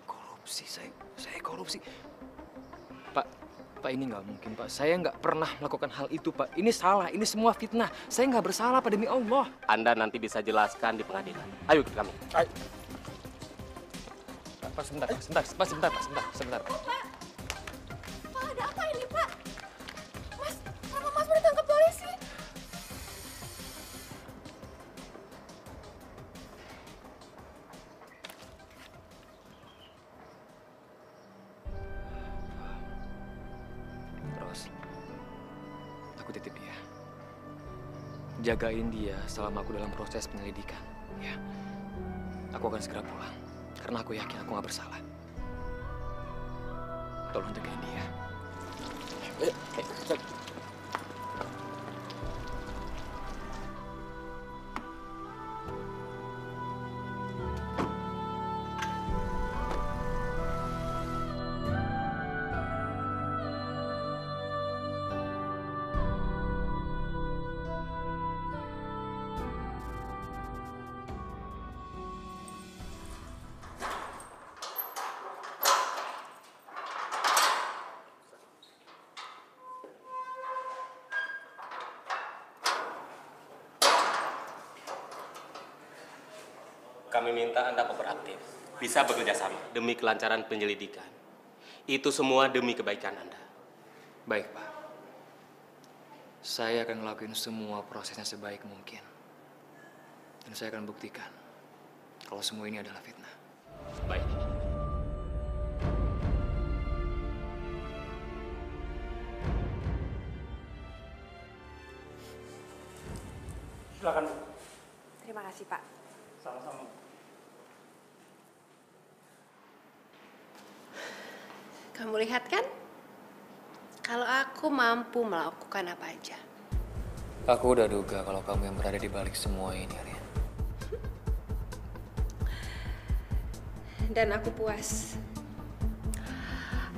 Korupsi, saya korupsi. Pak, ini nggak mungkin, Pak. Saya nggak pernah melakukan hal itu, Pak. Ini salah, ini semua fitnah. Saya nggak bersalah, Pak, demi Allah. Anda nanti bisa jelaskan di pengadilan. Ayo ikut kami. Ayo. Pak, sebentar. Pak, ada apa ini, Pak? Mas, kenapa Mas mau ditangkap polisi? Terus, aku titip dia. Jagain dia selama aku dalam proses penyelidikan. Ya, aku akan segera pulang. Karena aku yakin aku nggak bersalah. Tolong jagain dia. Kami minta Anda kooperatif, bisa bekerja sama demi kelancaran penyelidikan. Itu semua demi kebaikan Anda. Baik, Pak. Saya akan ngelakuin semua prosesnya sebaik mungkin. Dan saya akan buktikan kalau semua ini adalah fitnah. Baik. Silakan, Bu. Terima kasih, Pak. Sama-sama. Kamu lihat kan? Kalau aku mampu melakukan apa aja. Aku udah duga kalau kamu yang berada di balik semua ini, Rin. Dan aku puas.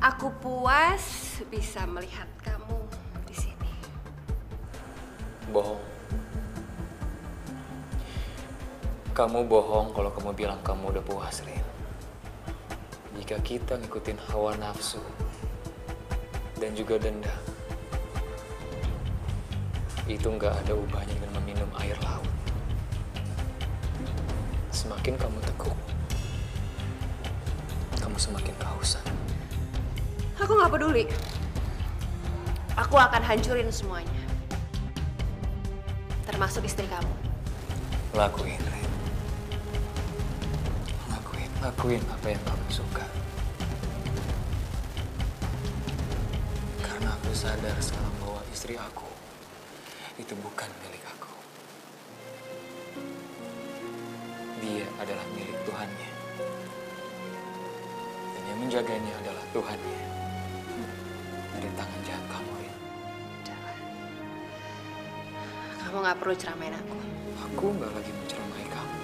Aku puas bisa melihat kamu di sini. Bohong. Kamu bohong kalau kamu bilang kamu udah puas, Rin. Jika kita ngikutin hawa nafsu dan juga dendam, itu nggak ada ubahnya dengan meminum air laut. Semakin kamu tekuk, kamu semakin kehausan. Aku nggak peduli. Aku akan hancurin semuanya. Termasuk istri kamu. Lakuin, Rin. Lakuin apa yang kamu suka. Karena aku sadar sekarang bahwa istri aku itu bukan milik aku. Dia adalah milik Tuhannya. Dan yang menjaganya adalah Tuhannya. Dari tangan jahat kamu, Rin. Kamu nggak perlu ceramain aku. Aku nggak lagi menceramai kamu.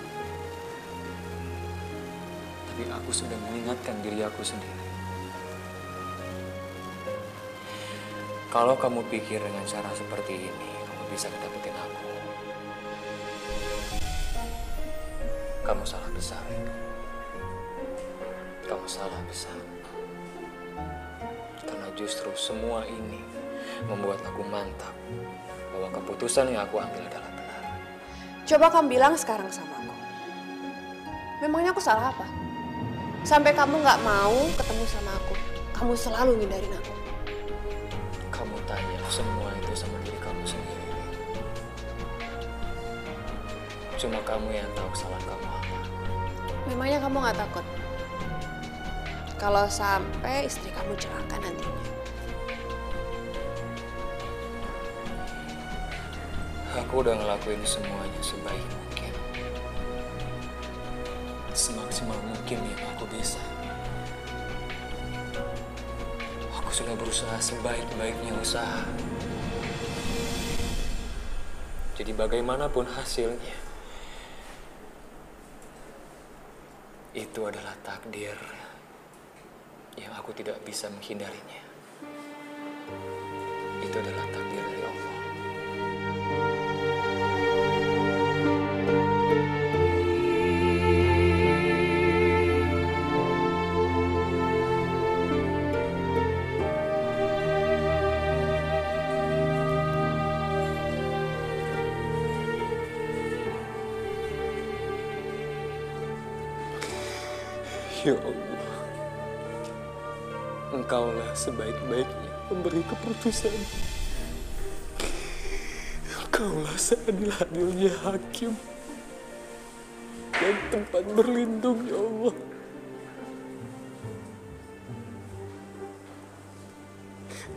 Tapi aku sudah mengingatkan diri aku sendiri. Kalau kamu pikir dengan cara seperti ini, kamu bisa dapetin aku. Kamu salah besar. Kamu salah besar. Karena justru semua ini membuat aku mantap bahwa keputusan yang aku ambil adalah benar. Coba kamu bilang sekarang sama aku. Memangnya aku salah apa? Sampai kamu nggak mau ketemu sama aku. Kamu selalu ngindarin aku. Kamu tanya semua itu sama diri kamu sendiri. Cuma kamu yang tahu kesalahan kamu apa. Memangnya kamu nggak takut? Kalau sampai istri kamu celaka nantinya. Aku udah ngelakuin semuanya sebaik mungkin. Semaksimal mungkin yang aku bisa. Aku sudah berusaha sebaik-baiknya usaha. Jadi bagaimanapun hasilnya, itu adalah takdir yang aku tidak bisa menghindarinya. Itu adalah takdir dari Allah. Ya Allah, Engkaulah sebaik-baiknya memberi keputusan. Engkaulah seadil-adilnya hakim dan tempat berlindung, ya Allah.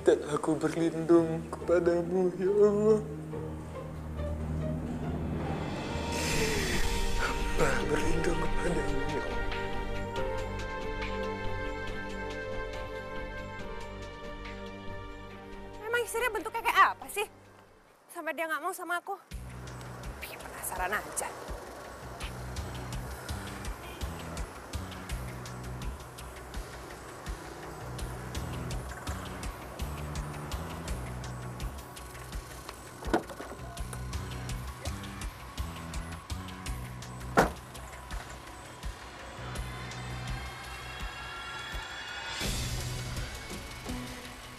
Dan aku berlindung kepadamu, ya Allah. Hamba berlindung kepadamu, ya Allah. Istrinya bentuknya kayak apa sih? Sampai dia nggak mau sama aku. Bikin penasaran aja.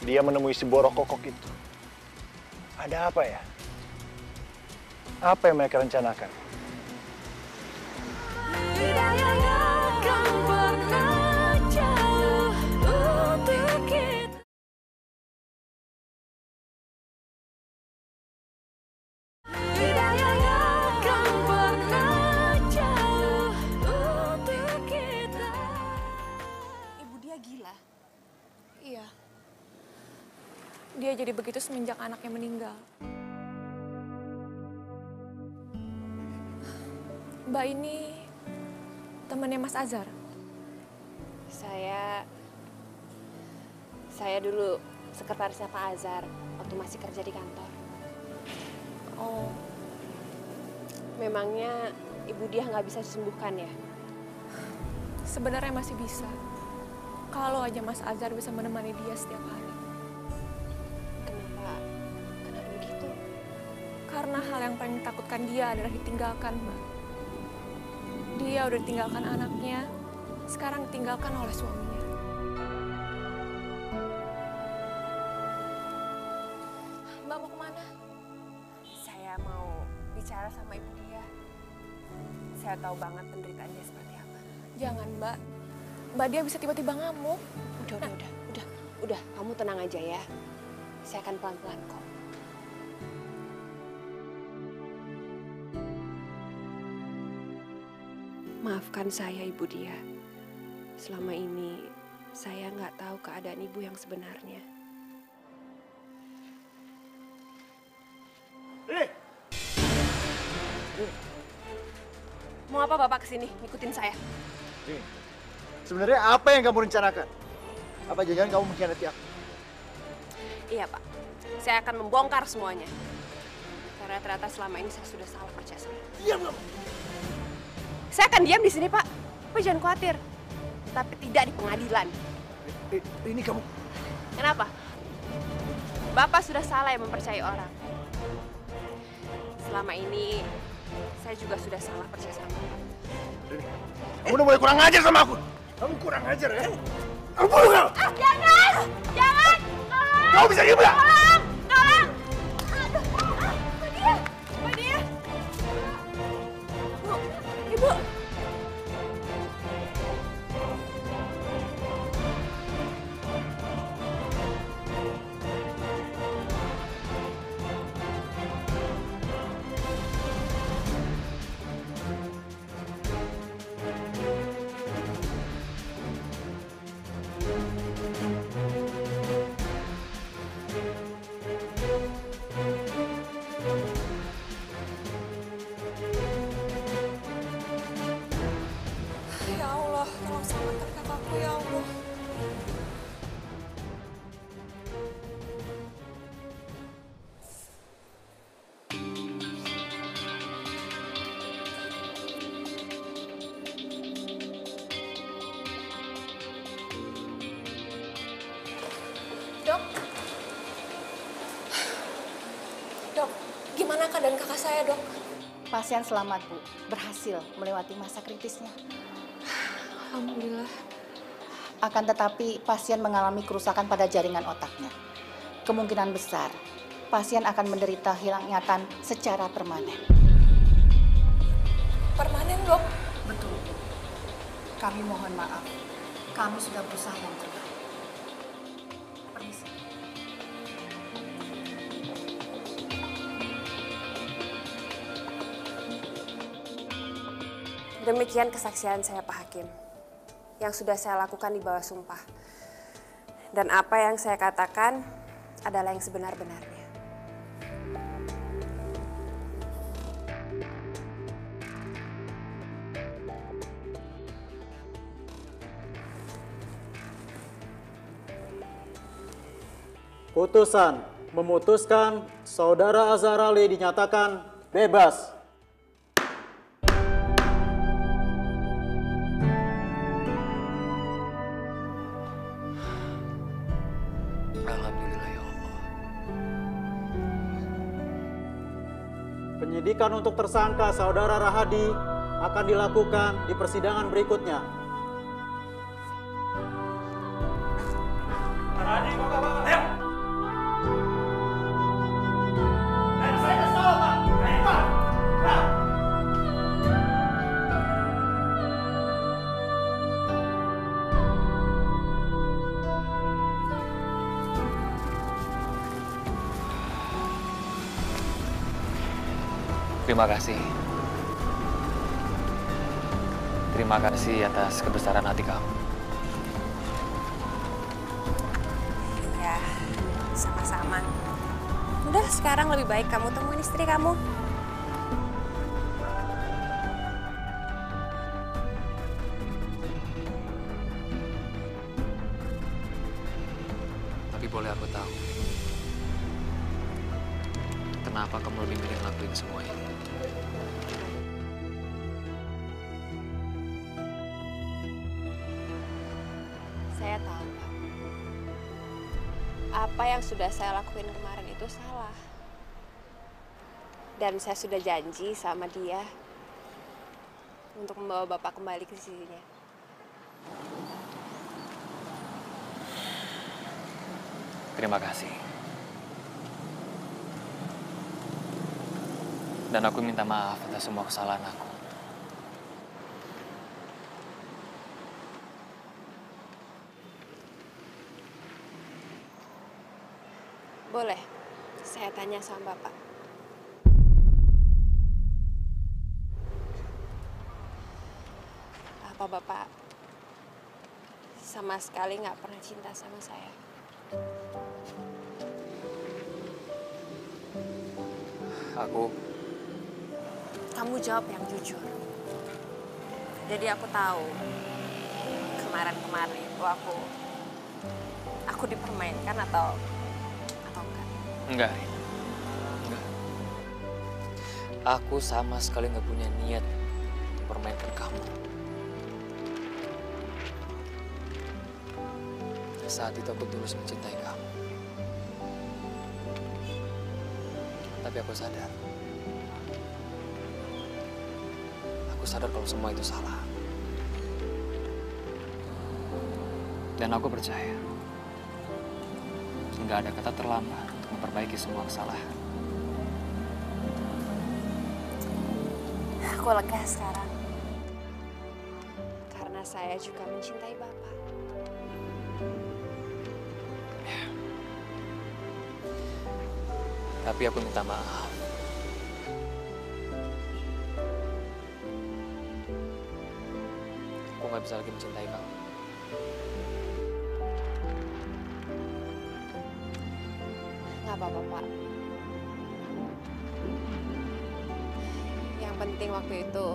Dia menemui si Borok Kokok itu. Ada apa ya? Apa yang mereka rencanakan? Dia jadi begitu semenjak anaknya meninggal. Mbak ini temannya Mas Azhar? Saya dulu sekretarisnya Pak Azhar waktu masih kerja di kantor. Oh, Memangnya Ibu Diah nggak bisa disembuhkan ya? sebenarnya masih bisa. Kalau aja Mas Azhar bisa menemani dia setiap hari. Kenapa begitu? Karena hal yang paling ditakutkan dia adalah ditinggalkan, Mbak. Dia udah ditinggalkan anaknya, sekarang ditinggalkan oleh suaminya. Mbak mau kemana? Saya mau bicara sama Ibu Diah. Saya tahu banget penderitaan dia seperti apa. Jangan, Mbak. Mbak dia bisa tiba-tiba ngamuk. Udah, kamu tenang aja ya. Saya akan pelan-pelan kok. Maafkan saya, Ibu Diah. Selama ini saya nggak tahu keadaan Ibu yang sebenarnya. Mau apa Bapak kesini ngikutin saya? Sebenarnya apa yang kamu rencanakan? Apa jangan kamu mengkhianati aku? Iya Pak, saya akan membongkar semuanya. Karena ternyata selama ini saya sudah salah percaya sama Ibu. Diam kamu! Saya akan diam di sini Pak. Bapak jangan khawatir. Tapi tidak di pengadilan. Ini kamu... Kenapa? Bapak sudah salah yang mempercayai orang. Selama ini saya juga sudah salah percaya sama Bapak. Kamu udah mulai kurang ajar sama aku. Kamu kurang ajar ya? Aku bunuh kamu! Jangan! Jangan! Tolong! Kamu bisa diam nggak? Tolong! Tolong! Aduh! Mbak Diah! Mbak Diah! Bu, Ibu. Ya Allah, tolong selamatkan kakakku ya Allah. Dok? Dok, gimana keadaan kakak saya, Dok? Pasien selamat, Bu. Berhasil melewati masa kritisnya. Alhamdulillah. Akan tetapi pasien mengalami kerusakan pada jaringan otaknya. Kemungkinan besar pasien akan menderita hilang ingatan secara permanen. Permanen, Dok? Betul, Bu. Kami mohon maaf. Kami sudah berusaha yang terbaik. Permisi. Demikian kesaksian saya Pak Hakim. Yang sudah saya lakukan di bawah sumpah. Dan apa yang saya katakan adalah yang sebenar-benarnya. Putusan memutuskan Saudara Azhar Ali dinyatakan bebas. Alhamdulillah ya Allah. Penyidikan untuk tersangka Saudara Rahadi akan dilakukan di persidangan berikutnya. Rahadi, mau ke bawah, ayo! Saya kesal, Pak! Pak! Pak! Terima kasih. Terima kasih atas kebesaran hati kamu. Iya, sama-sama. sekarang lebih baik kamu temuin istri kamu. Tapi boleh aku tahu, kenapa kamu lebih milih ngelakuin semua ini? Saya tahu, Pak. Apa yang sudah saya lakuin kemarin itu salah. Dan saya sudah janji sama dia untuk membawa Bapak kembali ke sisinya. Terima kasih. Dan aku minta maaf atas semua kesalahan aku. Boleh, saya tanya sama Bapak. Apa Bapak sama sekali nggak pernah cinta sama saya? Kamu jawab yang jujur. Jadi aku tahu kemarin itu aku dipermainkan atau enggak? Enggak, Rin. Enggak. Aku sama sekali nggak punya niat mempermainkan kamu. Saat itu aku tulus mencintai kamu. Tapi aku sadar. Aku sadar kalau semua itu salah. Dan aku percaya nggak ada kata terlambat untuk memperbaiki semua kesalahan. Aku lega sekarang. Karena saya juga mencintai Bapak. Tapi aku minta maaf. Aku nggak bisa lagi mencintai kamu. Nggak apa-apa, Pak. Yang penting waktu itu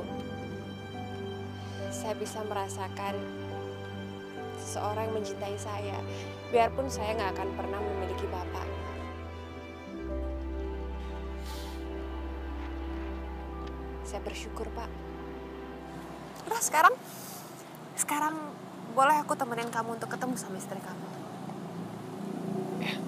saya bisa merasakan seseorang yang mencintai saya. Biarpun saya nggak akan pernah memiliki Bapak. Saya bersyukur, Pak. Udah sekarang boleh aku temenin kamu untuk ketemu sama istri kamu. Ya.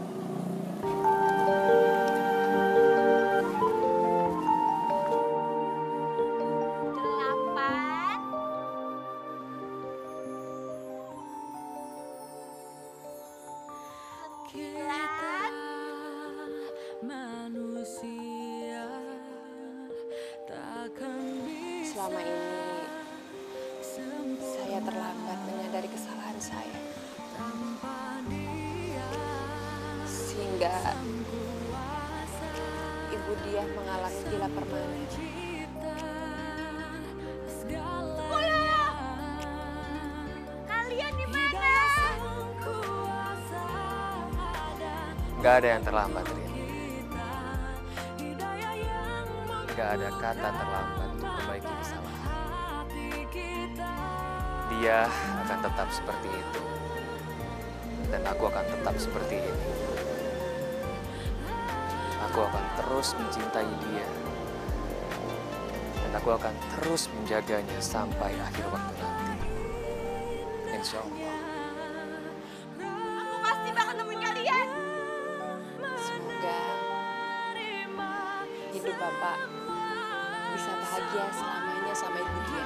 Selama ini saya terlambat menyadari kesalahan saya, sehingga ibu dia mengalami gila permanen. Kalian di mana? Gak ada yang terlambat, Rin. Gak ada kata terlambat untuk memperbaiki kesalahan. Dia akan tetap seperti itu. Dan aku akan tetap seperti ini. Aku akan terus mencintai dia. Dan aku akan terus menjaganya sampai akhir waktu nanti. Insya Allah. Aku pasti bakal nemuin kalian. Semoga hidup Bapak bisa bahagia selamanya sama ibu dia.